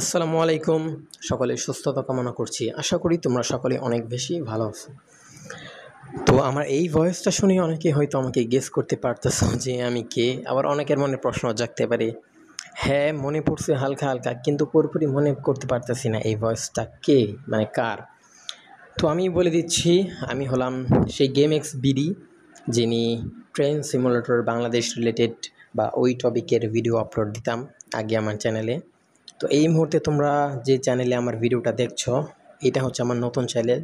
আসসালামু আলাইকুম। সকলের সুস্থতা কামনা করছি। আশা করি তোমরা সকলে অনেক বেশি ভালো আছো। তো আমার এই ভয়েসটা শুনে অনেকে হয়তো আমাকে গেস করতে পারতেছো যে আমি কে। আবার অনেকের মনে প্রশ্ন জাগতে পারে। হ্যাঁ, মনে পড়ছে হালকা হালকা, কিন্তু পুরোপুরি মনে করতে পারতেছি না এই ভয়েসটা কে, মানে কার। তো আমি বলে দিচ্ছি, আমি হলাম সেই গেম এক্স বিডি, যিনি ট্রেন সিমুলেটর বাংলাদেশ রিলেটেড বা ওই টপিকের ভিডিও আপলোড দিতাম আগে আমার চ্যানেলে। তো এই মুহূর্তে তোমরা যে চ্যানেলে আমার ভিডিওটা দেখছো, এটা হচ্ছে আমার নতুন চ্যানেল।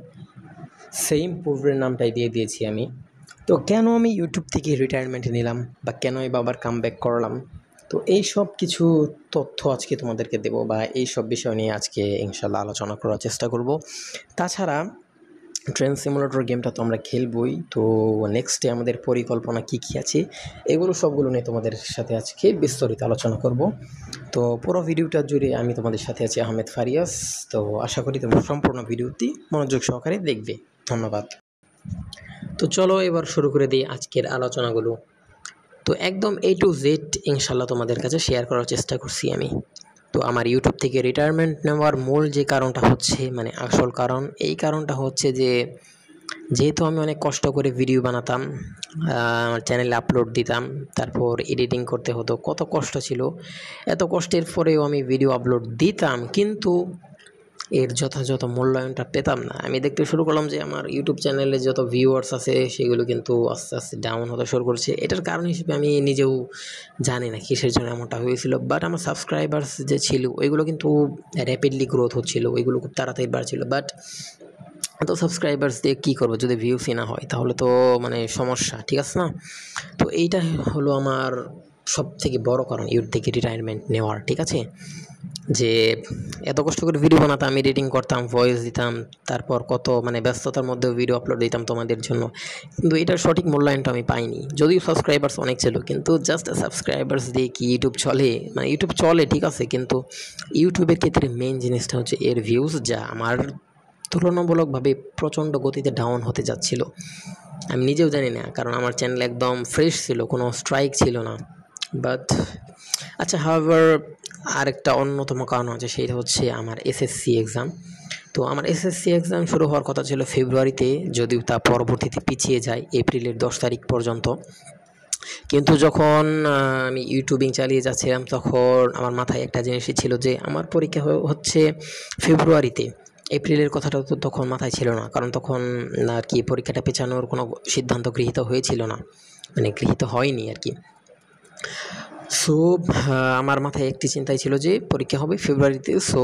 সেম পূর্বের নামটাই দিয়ে দিয়েছি আমি। তো কেন আমি ইউটিউব থেকে রিটায়ারমেন্ট নিলাম বা কেনই বা আবার কামব্যাক করলাম, তো এই সব কিছু তথ্য আজকে তোমাদেরকে দেবো, বা এই সব বিষয় নিয়ে আজকে ইনশাল্লাহ আলোচনা করার চেষ্টা করব। তাছাড়া ট্রেন সিমুলেটর গেমটা তো আমরা খেলবই, তো নেক্সটে আমাদের পরিকল্পনা কী কী আছে এগুলো সবগুলো নিয়ে তোমাদের সাথে আজকে বিস্তারিত আলোচনা করব। তো পুরো ভিডিওটা জুড়ে আমি তোমাদের সাথে আছি আহমেদ ফারিয়াস। তো আশা করি তোমরা সম্পূর্ণ ভিডিওটি মনোযোগ সহকারে দেখবে। ধন্যবাদ। তো চলো এবার শুরু করে দিই আজকের আলোচনাগুলো। তো একদম A to Z ইনশাল্লাহ তোমাদের কাছে শেয়ার করার চেষ্টা করছি আমি। তো আমার ইউটিউব থেকে রিটায়ারমেন্ট নেওয়ার মূল যে কারণটা হচ্ছে, মানে আসল কারণ, এই কারণটা হচ্ছে যে যেহেতু আমি অনেক কষ্ট করে ভিডিও বানাতাম, আমার চ্যানেলে আপলোড দিতাম, তারপর এডিটিং করতে হতো, কত কষ্ট ছিল। এত কষ্টের পরেও আমি ভিডিও আপলোড দিতাম, কিন্তু এর যথাযথ মূল্যায়নটা পেতাম না। আমি দেখতে শুরু করলাম যে আমার ইউটিউব চ্যানেলে যত ভিউয়ার্স আছে সেগুলো কিন্তু আস্তে আস্তে ডাউন হতে শুরু করছে। এটার কারণ হিসেবে আমি নিজেও জানি না কিসের জন্য এমনটা হয়েছিল, বাট আমার সাবস্ক্রাইবার্স যে ছিল ওইগুলো কিন্তু র্যাপিডলি গ্রোথ হচ্ছিল, ওইগুলো খুব তাড়াতাড়ি বাড়ছিল। বাট এত সাবস্ক্রাইবার্স দিয়ে কী করবো যদি ভিউসই না হয়, তাহলে তো মানে সমস্যা, ঠিক আছে না? তো এইটা হলো আমার সব থেকে বড় কারণ ইউটিউব থেকে রিটায়ারমেন্ট নেওয়ার, ঠিক আছে? যে এত কষ্ট করে ভিডিও বানাতাম, এডিটিং করতাম, ভয়েস দিতাম, তারপর কত মানে ব্যস্ততার মধ্যেও ভিডিও আপলোড দিতাম তোমাদের জন্য, কিন্তু এটার সঠিক মূল্যায়নটা আমি পাইনি। যদিও সাবস্ক্রাইবার্স অনেক ছিল, কিন্তু জাস্ট সাবস্ক্রাইবার্স দিয়ে কি ইউটিউব চলে? মানে ইউটিউব চলে ঠিক আছে, কিন্তু ইউটিউবের ক্ষেত্রে মেইন জিনিসটা হচ্ছে এর ভিউজ, যা আমার তুলনামূলকভাবে প্রচণ্ড গতিতে ডাউন হতে যাচ্ছিল। আমি নিজেও জানি না, কারণ আমার চ্যানেল একদম ফ্রেশ ছিল, কোনো স্ট্রাইক ছিল না। বাট আচ্ছা, হাওয়েভার আরেকটা অন্যতম কারণ আছে, সেটা হচ্ছে আমার এসএসসি এক্সাম। তো আমার এসএসসি এক্সাম শুরু হওয়ার কথা ছিল ফেব্রুয়ারিতে, যদিও তা পরবর্তীতে পিছিয়ে যায় এপ্রিলের 10 তারিখ পর্যন্ত। কিন্তু যখন আমি ইউটিউবিং চালিয়ে যাচ্ছিলাম, তখন আমার মাথায় একটা জিনিসই ছিল যে আমার পরীক্ষা হচ্ছে ফেব্রুয়ারিতে। এপ্রিলের কথাটা তো তখন মাথায় ছিল না, কারণ তখন আর কি পরীক্ষাটা পেছানোর কোনো সিদ্ধান্ত গৃহীত হয়েছিল না, মানে গৃহীত হয়নি আর কি। সো আমার মাথায় একটি চিন্তাই ছিল যে পরীক্ষা হবে ফেব্রুয়ারিতে, সো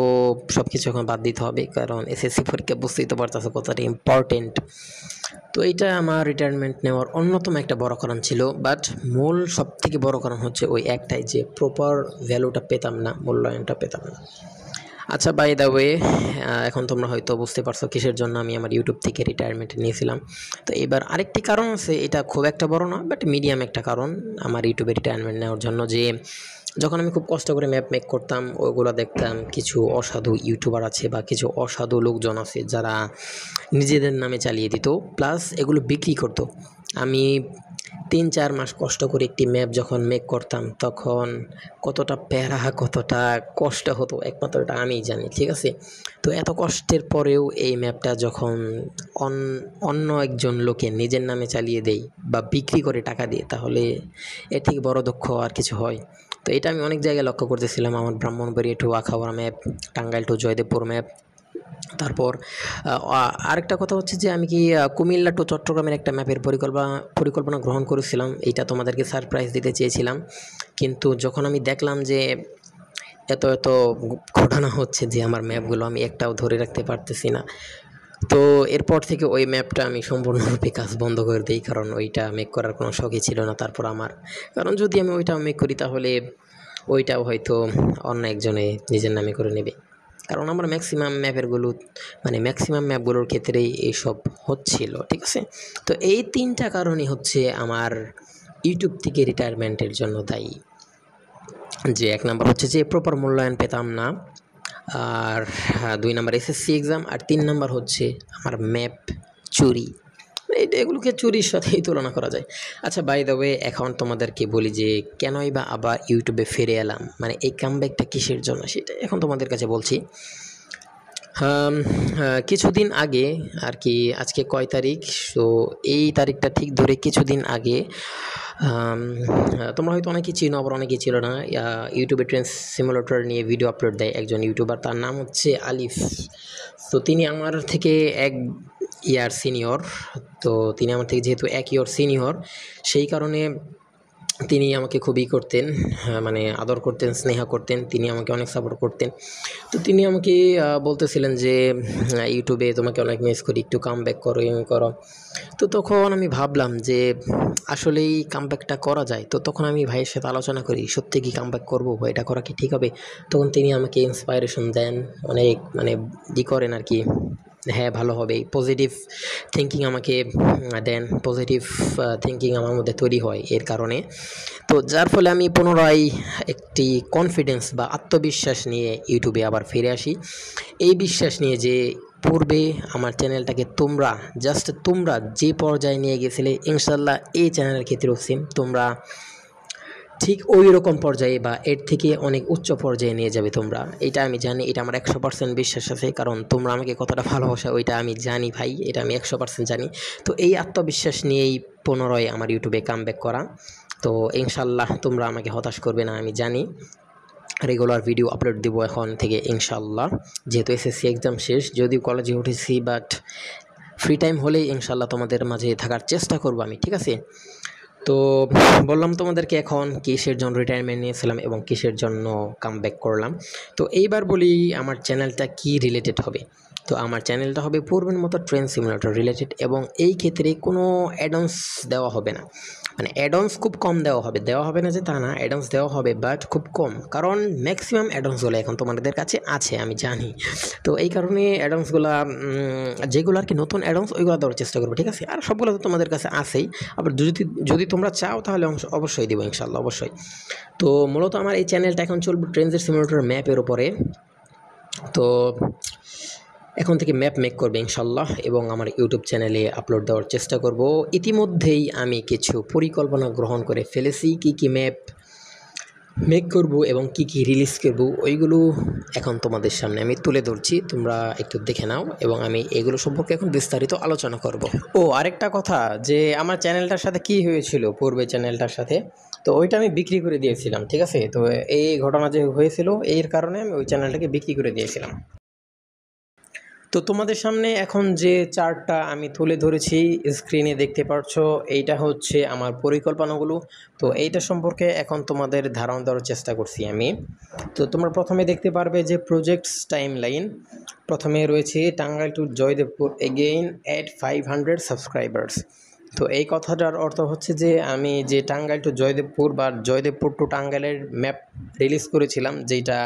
সব কিছু এখন বাদ দিতে হবে, কারণ এসএসসি পরীক্ষা বুঝতেই তো পারতেছো কতটা ইম্পর্টেন্ট। তো এইটা আমার রিটায়ারমেন্ট নেওয়ার অন্যতম একটা বড় কারণ ছিল। বাট মূল সবথেকে বড় কারণ হচ্ছে ওই একটাই, যে প্রপার ভ্যালুটা পেতাম না, মূল্যায়নটা পেতাম না। আচ্ছা, বাই দ্য ওয়ে, এখন তোমরা হয়তো বুঝতে পারছো কিসের জন্য আমি আমার ইউটিউব থেকে রিটায়ারমেন্ট নিয়েছিলাম। তো এবার আরেকটি কারণ আছে, এটা খুব একটা বড় না, বাট মিডিয়াম একটা কারণ আমার ইউটিউবে রিটায়ারমেন্ট নেওয়ার জন্য, যে যখন আমি খুব কষ্ট করে ম্যাপ মেক করতাম, ওগুলো দেখতাম কিছু অসাধু ইউটিউবার আছে বা কিছু অসাধু লোকজন আছে যারা নিজেদের নামে চালিয়ে দিত, প্লাস এগুলো বিক্রি করতো। আমি 3-4 মাস কষ্ট করে একটি ম্যাপ যখন মেক করতাম, তখন কতটা প্যারা, কতটা কষ্ট হতো একমাত্র এটা আমিই জানি, ঠিক আছে? তো এত কষ্টের পরেও এই ম্যাপটা যখন অন্য একজন লোকে নিজের নামে চালিয়ে দেয় বা বিক্রি করে টাকা দিয়ে, তাহলে এর থেকে বড় দুঃখ আর কিছু হয়? তো এটা আমি অনেক জায়গায় লক্ষ্য করতেছিলাম, আমার Brahmanbaria to Akhaura map, Tangail to Joydebpur map. তারপর আরেকটা কথা হচ্ছে যে আমি কি কুমিল্লা টু চট্টগ্রামের একটা ম্যাপের পরিকল্পনা গ্রহণ করেছিলাম, এইটা তোমাদেরকে সারপ্রাইজ দিতে চেয়েছিলাম। কিন্তু যখন আমি দেখলাম যে এত এত ঘটনা হচ্ছে, যে আমার ম্যাপগুলো আমি একটাও ধরে রাখতে পারতেছি না, তো এরপর থেকে ওই ম্যাপটা আমি সম্পূর্ণরূপে কাজ বন্ধ করে দিই, কারণ ওইটা মেক করার কোনো শখই ছিল না তারপর আমার। কারণ যদি আমি ওইটা মেক করি, তাহলে ওইটাও হয়তো অন্য একজনে নিজের নামে করে নেবে, কারণ আমার ম্যাক্সিমাম ম্যাপগুলোর ক্ষেত্রেই এইসব হচ্ছিল, ঠিক আছে? তো এই 3টা কারণই হচ্ছে আমার ইউটিউব থেকে রিটায়ারমেন্টের জন্য দায়ী। যে 1 নাম্বার হচ্ছে যে প্রপার মূল্যায়ন পেতাম না, আর 2 নাম্বার এসএসসি এক্সাম, আর 3 নাম্বার হচ্ছে আমার ম্যাপ চুরি। এটা এগুলোকে চুরির সাথেই তুলনা করা যায়। আচ্ছা বাই দ্য ওয়ে, এখন তোমাদেরকে বলি যে কেনই বা আবার ইউটিউবে ফিরে এলাম, মানে এই কামব্যাকটা কিসের জন্য সেটা এখন তোমাদের কাছে বলছি। কিছুদিন আগে আর কি, আজকে কয় তারিখ, সো এই তারিখটা ঠিক ধরে কিছুদিন আগে তোমরা হয়তো অনেকেই চিনো, আবার অনেকেই ছিল না, ইউটিউবে ট্রেন সিমুলেটর নিয়ে ভিডিও আপলোড দেয় একজন ইউটিউবার, তার নাম হচ্ছে আলিফ। তো তিনি আমার থেকে 1 ইয়ার সিনিয়র। তো তিনি আমার থেকে যেহেতু 1 ইয়ার সিনিয়র, সেই কারণে তিনি আমাকে খুবই করতেন, মানে আদর করতেন, স্নেহ করতেন, তিনি আমাকে অনেক সাপোর্ট করতেন। তো তিনি আমাকে বলতেছিলেন যে ইউটিউবে তোমাকে অনেক মিস করি, একটু কামব্যাক করো, এমনি করো। তো তখন আমি ভাবলাম যে আসলেই কামব্যাকটা করা যায়। তো তখন আমি ভাইয়ের সাথে আলোচনা করি, সত্যি কি কামব্যাক করবো বা এটা করা কি ঠিক হবে? তখন তিনি আমাকে ইন্সপায়ারেশন দেন, অনেক মানে করেন আর কি, হ্যাঁ ভালো হবে, পজিটিভ থিঙ্কিং আমাকে দেন, পজিটিভ থিঙ্কিং আমার মধ্যে তৈরি হয় এর কারণে। তো যার ফলে আমি পুনরায় একটি কনফিডেন্স বা আত্মবিশ্বাস নিয়ে ইউটিউবে আবার ফিরে আসি, এই বিশ্বাস নিয়ে যে পূর্বে আমার চ্যানেলটাকে তোমরা যে পর্যায়ে নিয়ে গেছিলে, ইনশাল্লাহ এই চ্যানেলের ক্ষেত্রেও সেম তোমরা ঠিক ওই রকম পর্যায়ে বা এর থেকে অনেক উচ্চ পর্যায়ে নিয়ে যাবে তোমরা, এটা আমি জানি, এটা আমার 100% বিশ্বাস আছে, কারণ তোমরা আমাকে কতটা ভালোবাসা ওইটা আমি জানি ভাই, এটা আমি 100% জানি। তো এই আত্মবিশ্বাস নিয়েই পুনরায় আমার ইউটিউবে কামব্যাক করা। তো ইনশাল্লাহ তোমরা আমাকে হতাশ করবে না, আমি জানি। রেগুলার ভিডিও আপলোড দেবো এখন থেকে ইনশাল্লাহ, যেহেতু এসএসসি এক্সাম শেষ, যদিও কলেজে উঠেছি, বাট ফ্রি টাইম হলেই ইনশাল্লাহ তোমাদের মাঝে থাকার চেষ্টা করবো আমি, ঠিক আছে? তো বললাম তোমাদেরকে এখন কিসের জন্য রিটায়ারমেন্ট নিয়েছিলাম এবং কিসের জন্য কামব্যাক করলাম। তো এইবার বলি আমার চ্যানেলটা কি রিলেটেড হবে। তো আমার চ্যানেলটা হবে পূর্বের মতো ট্রেন সিমুলেটর রিলেটেড, এবং এই ক্ষেত্রে কোনো অ্যাডন্স দেওয়া হবে না, মানে অ্যাডন্স খুব কম দেওয়া হবে না যে তা না, অ্যাডন্স দেওয়া হবে বাট খুব কম, কারণ ম্যাক্সিমাম অ্যাডন্সগুলো এখন তোমাদের কাছে আছে আমি জানি। তো এই কারণে অ্যাডন্সগুলো যেগুলো আর কি নতুন অ্যাডন্স ওইগুলো দেওয়ার চেষ্টা করবো, ঠিক আছে? আর সবগুলো তো তোমাদের কাছে আছেই, আবার যদি তোমরা চাও তাহলে অবশ্যই দেবো ইনশাল্লাহ, অবশ্যই। তো মূলত আমার এই চ্যানেলটা এখন চলবে ট্রেনজের সিমুলেটর ম্যাপের উপরে। তো এখন থেকে ম্যাপ মেক করবে ইনশাল্লাহ, এবং আমার ইউটিউব চ্যানেলে আপলোড দেওয়ার চেষ্টা করব। ইতিমধ্যেই আমি কিছু পরিকল্পনা গ্রহণ করে ফেলেছি, কি ম্যাপ মেক করব এবং কি রিলিজ করব, ওইগুলো এখন তোমাদের সামনে আমি তুলে ধরছি, তোমরা একটু দেখে নাও, এবং আমি এগুলো সম্পর্কে এখন বিস্তারিত আলোচনা করব। ও আরেকটা কথা, যে আমার চ্যানেলটার সাথে কি হয়েছিল পূর্বে চ্যানেলটার সাথে, তো ওইটা আমি বিক্রি করে দিয়েছিলাম, ঠিক আছে? তো এই ঘটনা যে হয়েছিল এর কারণে আমি ওই চ্যানেলটাকে বিক্রি করে দিয়েছিলাম। তো তোমাদের সামনে এখন যে চার্টটা আমি তুলে ধরেছি, স্ক্রিনে দেখতে পাচ্ছো, এইটা হচ্ছে আমার পরিকল্পনাগুলো। তো এইটা সম্পর্কে এখন তোমাদের ধারণা দেওয়ার চেষ্টা করছি আমি। তো তোমরা প্রথমে দেখতে পারবে যে প্রজেক্টস টাইমলাইন, প্রথমে রয়েছে Tangail to Joydebpur again at 500 subscribers. তো এই কথাটার অর্থ হচ্ছে যে আমি যে টাঙ্গাইল টু জয়দেবপুর বা জয়দেবপুর টু টাঙ্গাইলের ম্যাপ রিলিজ করেছিলাম, যেটা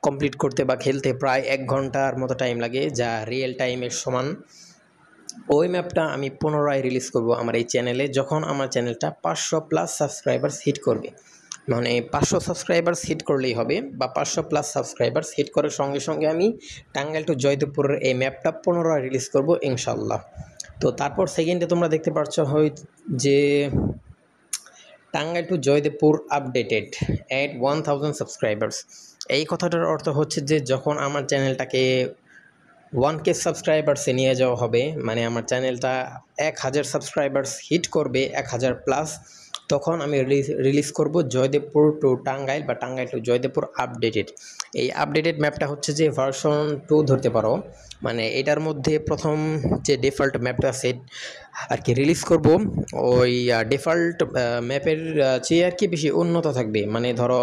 কমপ্লিট করতে বা খেলতে প্রায় 1 ঘন্টার মতো টাইম লাগে, যা রিয়েল টাইমের সমান, ওই ম্যাপটা আমি পুনরায় রিলিজ করব আমার এই চ্যানেলে, যখন আমার চ্যানেলটা 500+ সাবস্ক্রাইবার্স হিট করবে। মানে 500 সাবস্ক্রাইবার্স হিট করলেই হবে, বা 500+ সাবস্ক্রাইবার্স হিট করার সঙ্গে সঙ্গে আমি টাঙ্গাইল টু জয়দেবপুরের এই ম্যাপটা পুনরায় রিলিজ করব ইনশাল্লাহ। তো তারপর সেকেন্ডে তোমরা দেখতে পাচ্ছ যে Tangail to Joydebpur updated at 1000 subscribers. এই কথাটার অর্থ হচ্ছে যে যখন আমার চ্যানেলটাকে 1K সাবস্ক্রাইবার্সে নিয়ে যাওয়া হবে, মানে আমার চ্যানেলটা 1000 সাবস্ক্রাইবার্স হিট করবে, 1000+, তখন আমি রিলিজ করব জয়দেবপুর টু টাঙ্গাইল বা টাঙ্গাইল টু জয়দেবপুর আপডেটেড। এই আপডেটেড ম্যাপটা হচ্ছে যে ভার্সন 2 ধরতে পারো, মানে এটার মধ্যে প্রথম যে ডিফল্ট ম্যাপটা সেট আর কি রিলিজ করব, ওই ডিফল্ট ম্যাপের চেয়ে আর কি বেশি উন্নত থাকবে, মানে ধরো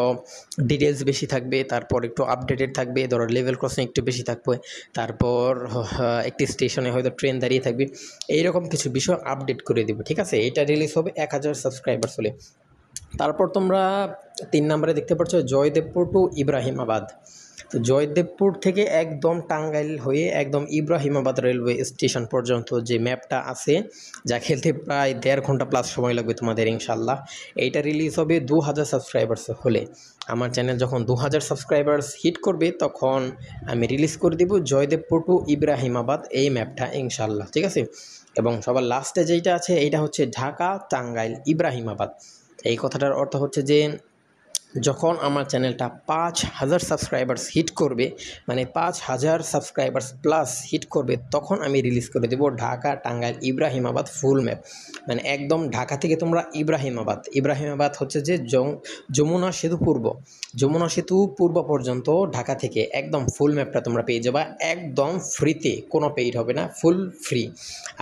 ডিটেলস বেশি থাকবে, তারপর একটু আপডেটেড থাকবে, ধরো লেভেল ক্রসিং একটু বেশি থাকবে, তারপর একটি স্টেশনে হয়তো ট্রেন দাঁড়িয়ে থাকবে, এইরকম কিছু বিষয় আপডেট করে দেবো, ঠিক আছে? এটা রিলিজ হবে 1000 সাবস্ক্রাইবার্স হলে। তারপর তোমরা 3 নম্বরে দেখতে পাচ্ছ জয়দেবপুর টু ইব্রাহিমাবাদ। তো জয়দেবপুর থেকে একদম টাঙ্গাইল হয়ে একদম ইব্রাহিমাবাদ রেলওয়ে স্টেশন পর্যন্ত যে ম্যাপটা আছে, যা খেলতে প্রায় 1.5 ঘন্টা প্লাস সময় লাগবে তোমাদের ইনশাল্লাহ, এইটা রিলিজ হবে 2000 সাবস্ক্রাইবার্স হলে। আমার চ্যানেল যখন 2000 সাবস্ক্রাইবার্স হিট করবে তখন আমি রিলিজ করে দেব জয়দেবপুর টু ইব্রাহিমাবাদ এই ম্যাপটা ইনশাল্লাহ, ঠিক আছে? এবং সবার লাস্টে যেইটা আছে এইটা হচ্ছে ঢাকা, টাঙ্গাইল, ইব্রাহিমাবাদ। এই কথাটার অর্থ হচ্ছে যে যখন আমার চ্যানেলটা 5,000 সাবস্ক্রাইবার্স হিট করবে, মানে 5,000 সাবস্ক্রাইবার্স প্লাস হিট করবে, তখন আমি রিলিজ করে দেবো ঢাকা, টাঙ্গাইল, ইব্রাহিমাবাদ ফুল ম্যাপ। মানে একদম ঢাকা থেকে তোমরা ইব্রাহিমাবাদ হচ্ছে যে যমুনা সেতু পূর্ব পর্যন্ত ঢাকা থেকে একদম ফুল ম্যাপটা তোমরা পেয়ে যাবা একদম ফ্রিতে, কোনো পেইড হবে না, ফুল ফ্রি।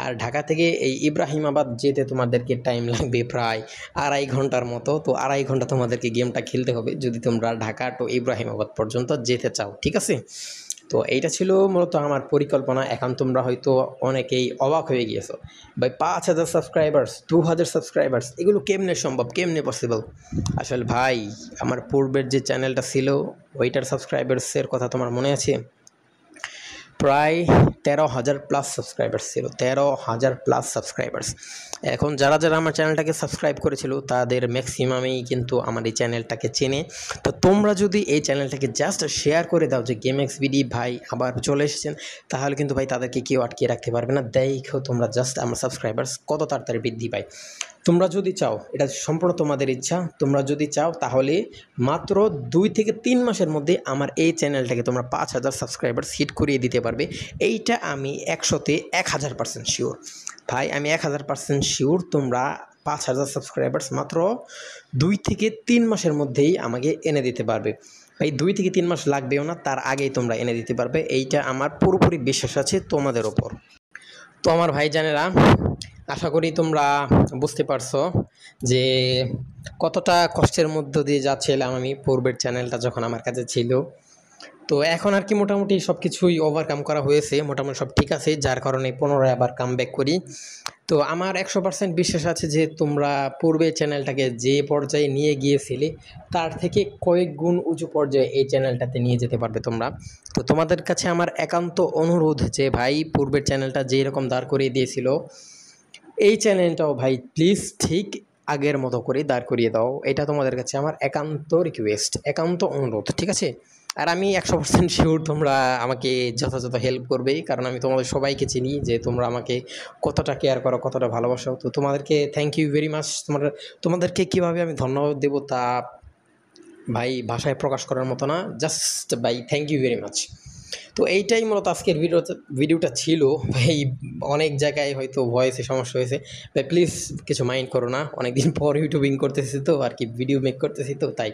আর ঢাকা থেকে এই ইব্রাহিমাবাদ যেতে তোমাদেরকে টাইম লাগবে প্রায় 2.5 ঘন্টার মতো। তো 2.5 ঘন্টা তোমাদেরকে গেমটা খেলতে হবে যদি তোমরা ঢাকা টু ইব্রাহিমাবাদ পর্যন্ত যেতে চাও, ঠিক আছে? তো এইটা ছিল মূলত আমার পরিকল্পনা। এখন তোমরা হয়তো অনেকেই অবাক হয়ে গিয়েছো, ভাই 5,000 সাবস্ক্রাইবার্স, 2,000 সাবস্ক্রাইবার্স, এগুলো কেমনে সম্ভব, কেমনে পসিবল? আসলে ভাই আমার পূর্বের যে চ্যানেলটা ছিল ওইটার সাবস্ক্রাইবার্সের কথা তোমার মনে আছে? প্রায় 13,000 প্লাস সাবস্ক্রাইবার্স ছিল, 13,000 প্লাস সাবস্ক্রাইবার্স। এখন যারা আমার চ্যানেলটাকে সাবস্ক্রাইব করেছিল তাদের ম্যাক্সিমামই কিন্তু আমার এই চ্যানেলটাকে চেনে। তো তোমরা যদি এই চ্যানেলটাকে জাস্ট শেয়ার করে দাও যে গেমএক্সবিডি ভাই আবার চলে এসেছেন, তাহলে কিন্তু ভাই তাদেরকে কেউ আটকে রাখতে পারবে না। দেখো তোমরা জাস্ট আমার সাবস্ক্রাইবার্স কত তাড়াতাড়ি বৃদ্ধি পায়। তোমরা যদি চাও, এটা সম্পূর্ণ তোমাদের ইচ্ছা, তোমরা যদি চাও তাহলে মাত্র 2 থেকে 3 মাসের মধ্যে আমার এই চ্যানেলটাকে তোমরা 5,000 সাবস্ক্রাইবার্স হিট করিয়ে দিতে পারবে। এইটা আমি 100-তে 1000% শিওর ভাই, আমি 1000% শিওর। তোমরা 5,000 সাবস্ক্রাইবার্স মাত্র 2 থেকে 3 মাসের মধ্যেই আমাকে এনে দিতে পারবে ভাই। 2 থেকে 3 মাস লাগবেও না, তার আগেই তোমরা এনে দিতে পারবে। এইটা আমার পুরোপুরি বিশ্বাস আছে তোমাদের ওপর। তো আমার ভাইজানেরা, আশা করি তোমরা বুঝতে পারছো যে কতটা কষ্টের মধ্য দিয়ে যাচ্ছিলাম আমি পূর্বের চ্যানেলটা যখন আমার কাছে ছিল। তো এখন আর কি মোটামুটি সব কিছুই ওভারকাম করা হয়েছে, মোটামুটি সব ঠিক আছে, যার কারণে পুনরায় আবার কামব্যাক করি। তো আমার 100% বিশ্বাস আছে যে তোমরা পূর্বে চ্যানেলটাকে যে পর্যায়ে নিয়ে গিয়েছিলে তার থেকে কয়েক গুণ উঁচু পর্যায়ে এই চ্যানেলটাতে নিয়ে যেতে পারবে তোমরা। তো তোমাদের কাছে আমার একান্ত অনুরোধ যে ভাই পূর্বের চ্যানেলটা যেই রকম দাঁড় করিয়ে দিয়েছিল এই চ্যানেলটাও ভাই প্লিজ ঠিক আগের মতো করে দাঁড় করিয়ে দাও। এটা তোমাদের কাছে আমার একান্ত রিকোয়েস্ট, একান্ত অনুরোধ, ঠিক আছে? আর আমি 100% শিওর তোমরা আমাকে যথাযথ হেল্প করবে, কারণ আমি তোমাদের সবাইকে চিনি যে তোমরা আমাকে কতটা কেয়ার করো, কতটা ভালোবাসো। তো তোমাদেরকে থ্যাংক ইউ ভেরি মাচ। তোমাদেরকে কীভাবে আমি ধন্যবাদ দেবো তা ভাই ভাষায় প্রকাশ করার মতো না, জাস্ট ভাই থ্যাংক ইউ ভেরি মাচ। তো এইটাই মূলত আজকের ভিডিওটা ছিল ভাই। অনেক জায়গায় হয়তো ভয়েসে সমস্যা হয়েছে ভাই, প্লিজ কিছু মাইন্ড করো না, অনেকদিন পর ইউটিউবিং করতেছি তো আর কি, ভিডিও মেক করতেছি তো তাই।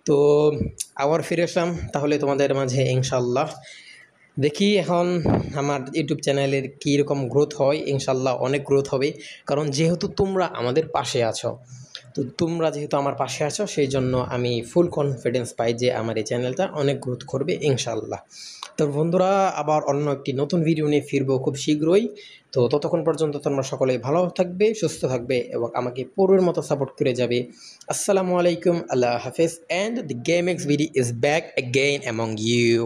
তো আবার ফিরে আসলাম তাহলে তোমাদের মাঝে ইনশাল্লাহ। দেখি এখন আমার ইউটিউব চ্যানেলের কীরকম গ্রোথ হয়। ইনশাল্লাহ অনেক গ্রোথ হবে, কারণ যেহেতু তোমরা আমাদের পাশে আছো। তো তোমরা যেহেতু আমার পাশে আছো সেই জন্য আমি ফুল কনফিডেন্স পাই যে আমার এই চ্যানেলটা অনেক গ্রোথ করবে ইনশাল্লাহ। তো বন্ধুরা, আবার অন্য একটি নতুন ভিডিও নিয়ে ফিরবো খুব শীঘ্রই। তো ততক্ষণ পর্যন্ত তোমরা সকলেই ভালো থাকবে, সুস্থ থাকবে এবং আমাকে পূর্বের মতো সাপোর্ট করে যাবে। আসসালামু আলাইকুম, আল্লাহ হাফেজ, and the GameXBD is back again among you.